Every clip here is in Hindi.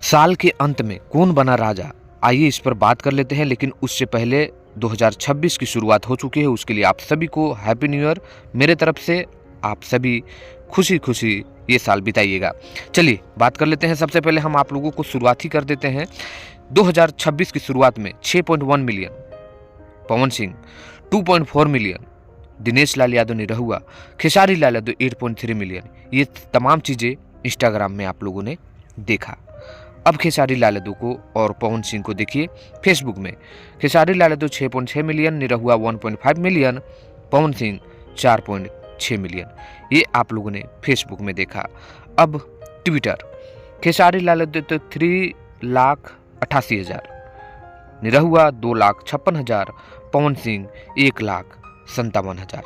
साल के अंत में कौन बना राजा, आइए इस पर बात कर लेते हैं। लेकिन उससे पहले 2026 की शुरुआत हो चुकी है, उसके लिए आप सभी को हैप्पी न्यू ईयर मेरे तरफ से। आप सभी खुशी खुशी ये साल बिताइएगा। चलिए बात कर लेते हैं। सबसे पहले हम आप लोगों को शुरुआत ही कर देते हैं। 2026 की शुरुआत में 6.1 million Pawan Singh, 2.4 million Dinesh Lal Yadav Nirahua, Khesari Lal Yadav 8.3 million. ये तमाम चीज़ें इंस्टाग्राम में आप लोगों ने देखा। अब खेसारी लाल यादव को और पवन सिंह को देखिए फेसबुक में। Khesari Lal Yadav 6.6 million, Nirahua 1.5 million, Pawan Singh 4.6 million. ये आप लोगों ने फेसबुक में देखा। अब ट्विटर, खेसारी लाल यादव तो 3,88,000, निरहुआ 2,56,000, पवन सिंह 1,57,000।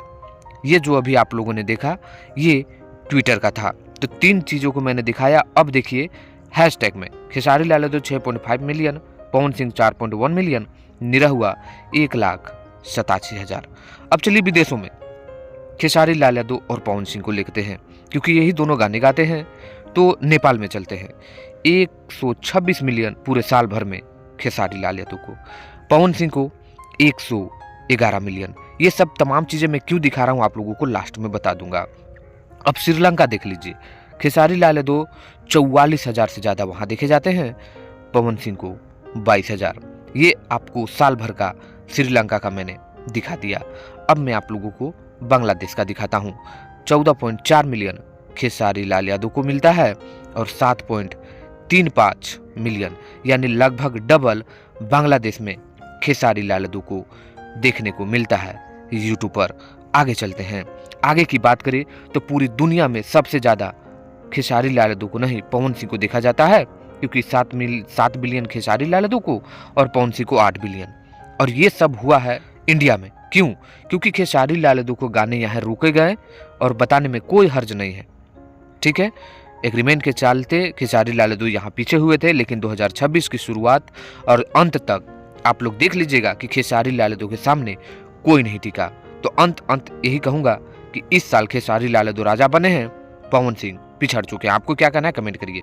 ये जो अभी आप लोगों ने देखा ये ट्विटर का था। तो तीन चीज़ों को मैंने दिखाया। अब देखिए हैशटैग में खेसारी लाल यादव 6.5 मिलियन, पवन सिंह 4.1 मिलियन, निरहुआ 1,87,000। अब चलिए विदेशों में खेसारी लाल यादव और पवन सिंह को लिखते हैं, क्योंकि यही दोनों गाने गाते हैं। तो नेपाल में चलते हैं। 126 मिलियन पूरे साल भर में खेसारी लाल यादव को, पवन सिंह को 111 मिलियन। ये सब तमाम चीज़ें मैं क्यों दिखा रहा हूँ आप लोगों को लास्ट में बता दूंगा। अब श्रीलंका देख लीजिए, खेसारी लाल यादव 44,000 से ज़्यादा वहाँ देखे जाते हैं, पवन सिंह को 22,000। ये आपको साल भर का श्रीलंका का मैंने दिखा दिया। अब मैं आप लोगों को बांग्लादेश का दिखाता हूँ। 14.4 मिलियन खेसारी लाल यादव को मिलता है और 7.35 मिलियन, यानी लगभग डबल बांग्लादेश में खेसारी लाल यादव को देखने को मिलता है यूट्यूब पर। आगे चलते हैं। आगे की बात करें तो पूरी दुनिया में सबसे ज़्यादा खेसारी लाल यादव को नहीं पवन सिंह को देखा जाता है, क्योंकि 7 बिलियन खेसारी लाल यादव को और पवन सिंह को 8 बिलियन। और ये सब हुआ है इंडिया में। क्यों? क्योंकि खेसारी लाल यादव को गाने यहाँ रुके गए और बताने में कोई हर्ज नहीं है। ठीक है, एग्रीमेंट के चलते खेसारी लाल यादव यहाँ पीछे हुए थे, लेकिन 2026 की शुरुआत और अंत तक आप लोग देख लीजिएगा कि खेसारी लाल यादव के सामने कोई नहीं टिका। तो अंत यही कहूंगा कि इस साल खेसारी लाल यादव राजा बने हैं, पवन सिंह पिछड़ चुके हैं। आपको क्या कहना है कमेंट करिए।